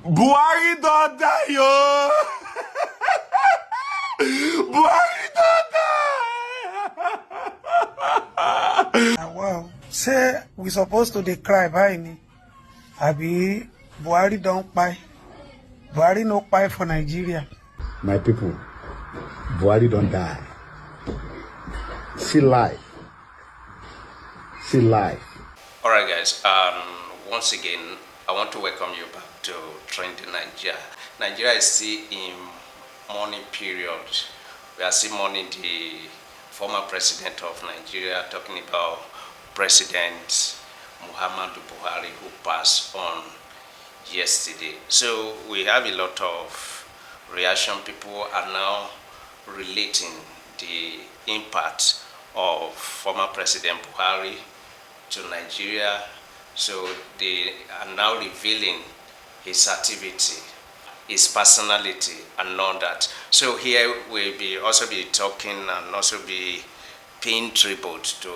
Buhari don't die, yo! Buhari don't die! Wow, say we supposed to dey cry by ni. Abi Buhari don't kpai. Buhari no kpai for Nigeria. My people, Buhari don't die. See life. See life. All right, guys. Once again, I want to welcome you back to Trending Nigeria. Nigeria is still in mourning period. We are still mourning the former president of Nigeria, talking about President Muhammadu Buhari, who passed on yesterday. So we have a lot of reaction. People are now relating the impact of former President Buhari to Nigeria. So they are now revealing his activity, his personality, and all that. So here we'll also be talking and also be paying tribute to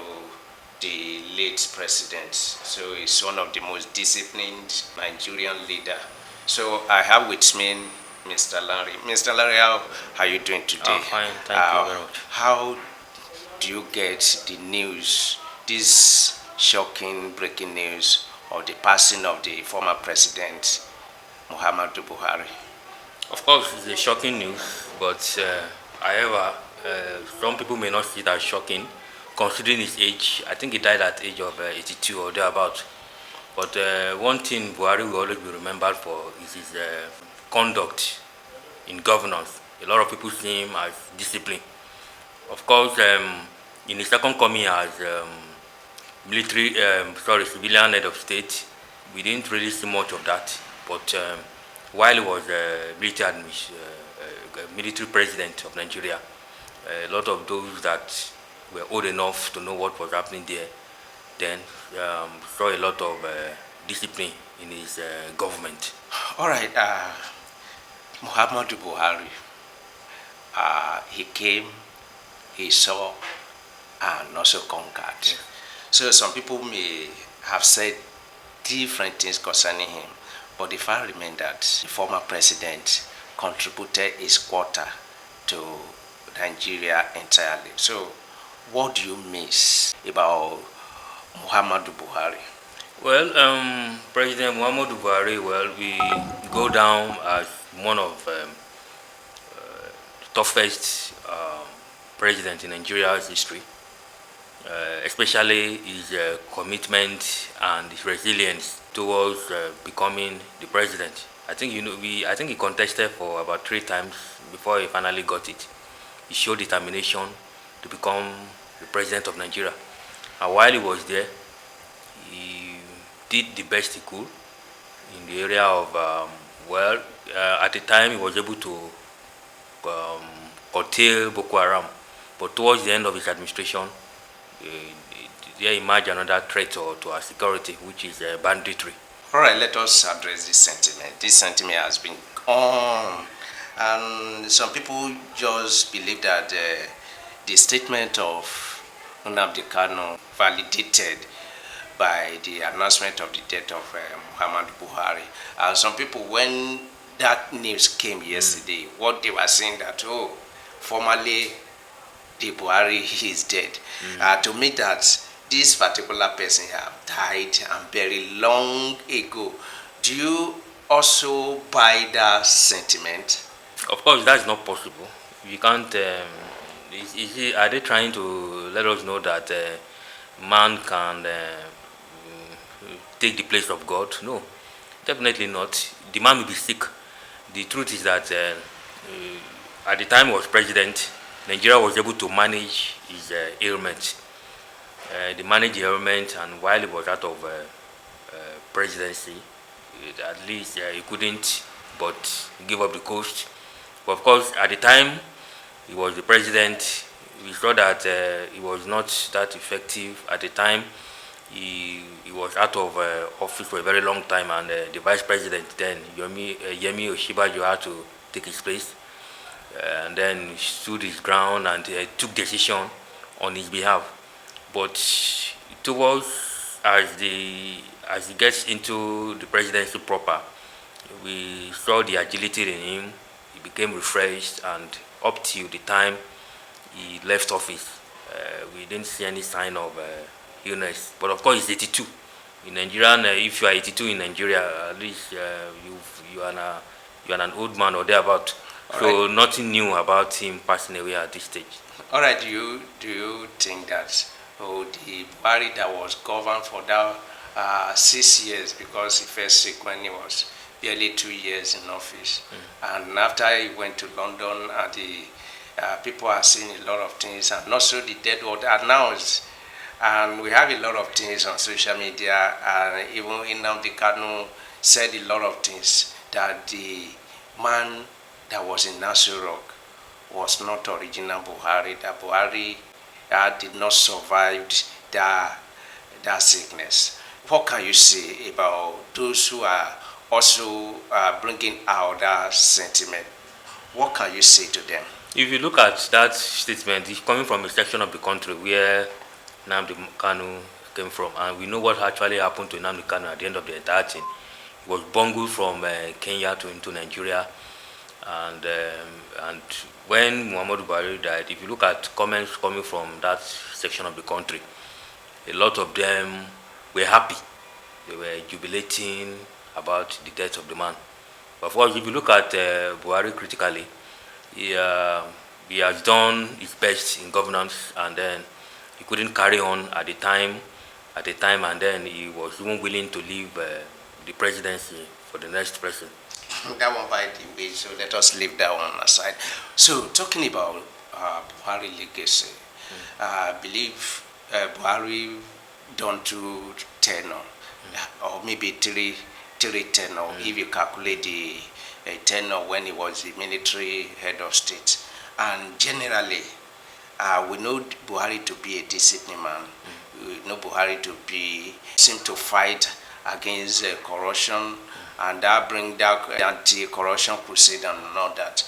the late president. So he's one of the most disciplined Nigerian leader. So I have with me Mr. Larry. Mr. Larry, how are you doing today? I'm fine, thank you very much. How do you get the news, this shocking breaking news of the passing of the former president Muhammadu Buhari? Of course, it's a shocking news, but however, some people may not see that shocking, considering his age. I think he died at the age of 82 or thereabout. But one thing Buhari will always be remembered for is his conduct in governance. A lot of people see him as disciplined. Of course, in his second coming as civilian head of state, we didn't really see much of that. But while he was military president of Nigeria, a lot of those that were old enough to know what was happening there then saw a lot of discipline in his government. All right, Muhammadu Buhari, he came, he saw, and also conquered. Yeah. So some people may have said different things concerning him, but the fact remains that the former president contributed his quota to Nigeria entirely. So what do you miss about Muhammadu Buhari? Well, President Muhammadu Buhari, we go down as one of the toughest presidents in Nigeria's history. Especially his commitment and his resilience towards becoming the president. I think I think he contested for about 3 times before he finally got it. He showed determination to become the president of Nigeria, and while he was there, he did the best he could in the area of at the time he was able to curtail Boko Haram, but towards the end of his administration, there emerged another threat to our security, which is banditry. All right, let us address this sentiment. This sentiment has been on, and some people just believe that the statement of Nnamdi Kanu validated by the announcement of the death of Muhammadu Buhari. Some people, when that news came yesterday, what they were saying that, formerly the Buhari is dead. To me, that this particular person have died and buried long ago. Do you also buy that sentiment? Of course, that's not possible. You can't. Are they trying to let us know that man can take the place of God? No, definitely not. The man will be sick. The truth is that at the time he was president, Nigeria was able to manage his ailment. They managed the ailment, and while he was out of presidency, at least he couldn't but give up the ghost. But of course, at the time he was the president, we saw that he was not that effective. At the time, he was out of office for a very long time, and the vice president then, Yemi Osinbajo, had to take his place. And then he stood his ground and took decision on his behalf. But towards as he gets into the presidency proper, we saw the agility in him. He became refreshed, and up till the time he left office, we didn't see any sign of illness. But of course, he's 82. In Nigeria, if you are 82 in Nigeria, at least you are an old man or thereabout. So nothing new about him passing away at this stage. All right, do you think that the Buhari that was governed for that 6 years, because he first sick when he was barely 2 years in office, and after he went to London, and the people are seeing a lot of things, and also the dead was announced, and we have a lot of things on social media, and even Nnamdi Kanu said a lot of things, that the man that was in Nasir Rock was not original Buhari, that Buhari did not survive that sickness. What can you say about those who are also bringing out that sentiment? What can you say to them? If you look at that statement, it's coming from a section of the country where Nnamdi Kanu came from, and we know what actually happened to Nnamdi Kanu at the end of the entire thing. He was bungled from Kenya into Nigeria, and when Muhammadu Buhari died, if you look at comments coming from that section of the country, a lot of them were happy. They were jubilating about the death of the man. But of course, if you look at Buhari critically, he has done his best in governance, and then he couldn't carry on at the time, and then he was even willing to leave the presidency for the next person. That one by the way, so let us leave that one aside. So talking about Buhari legacy, I believe Buhari done 2 tenure, or maybe three tenure, if you calculate the tenure when he was the military head of state. And generally, we know Buhari to be a disciplined man. We know Buhari to seem to fight against corruption, and that bring that anti-corruption crusade and all that.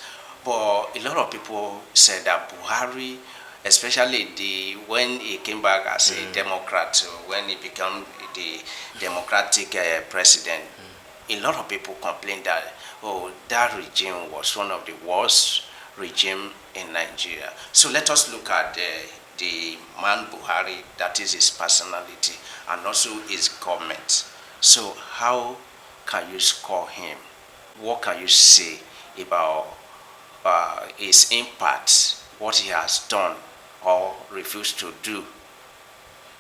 But a lot of people said that Buhari, especially when he came back as a Democrat, when he became the Democratic president, a lot of people complained that that regime was one of the worst regime in Nigeria. So let us look at the man Buhari, that is his personality, and also his government. So how can you score him? What can you say about his impact, what he has done or refused to do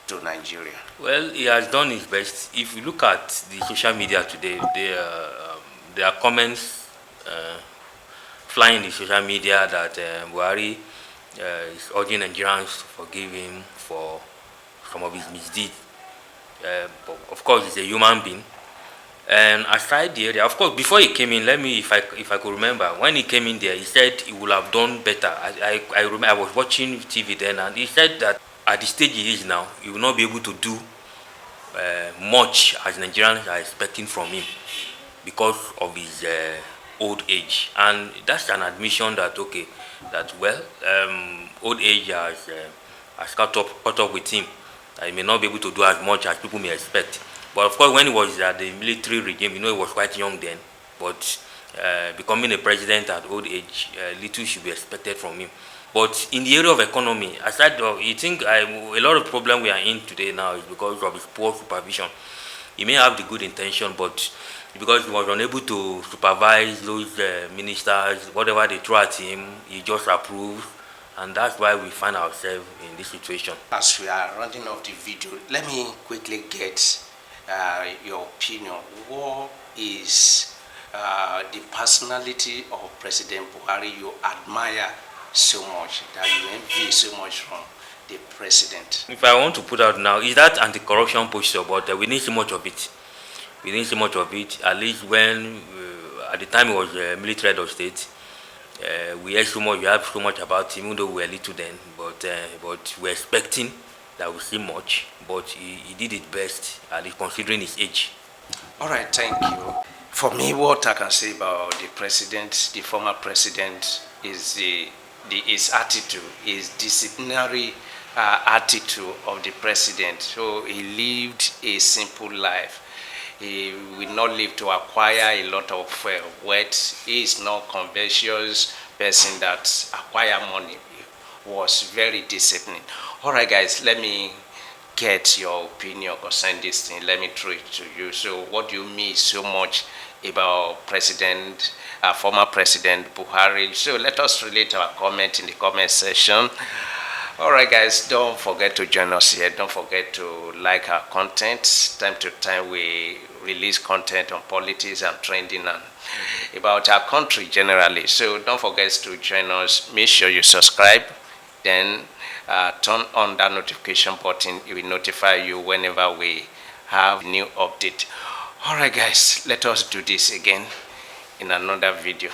to Nigeria? Well, he has done his best. If you look at the social media today, there are comments flying in the social media that Buhari is urging Nigerians to forgive him for some of his misdeeds. But of course, he's a human being. And aside the area, of course, before he came in, if I could remember, when he came in there, he said he would have done better. I remember I was watching TV then, and he said that at the stage he is now, he will not be able to do much as Nigerians are expecting from him because of his old age. And that's an admission that old age has caught up with him. He may not be able to do as much as people may expect. But of course, when he was at the military regime, he was quite young then. But becoming a president at old age, little should be expected from him. But in the area of economy, aside of, you think a lot of problem we are in today now is because of his poor supervision. He may have the good intention, but because he was unable to supervise those ministers, whatever they throw at him, he just approves. And that's why we find ourselves in this situation. As we are rounding off the video, let me quickly get your opinion. What is the personality of President Buhari you admire so much, that you envy so much from the president? If I want to put out now, is that anti-corruption posture, but we need so much of it. We need so much of it. At least when, at the time he was military head of state, we have so much about him, even though we were little then. But we're expecting that we see much. But he did his best, at least considering his age. All right, thank you. For me, what I can say about the president, the former president, is his attitude, his disciplinary attitude of the president. So he lived a simple life. He will not live to acquire a lot of wealth. He is not conventional person that acquire money. He was very disciplined. All right, guys, let me get your opinion concerning this thing. Let me throw it to you. So what do you mean so much about former President Buhari? So let us relate our comment in the comment section. All right, guys, don't forget to join us here. Don't forget to like our content. Time to time we release content on politics and trending and about our country generally. So don't forget to join us. Make sure you subscribe. Then turn on that notification button. It will notify you whenever we have new update. All right, guys, let us do this again in another video.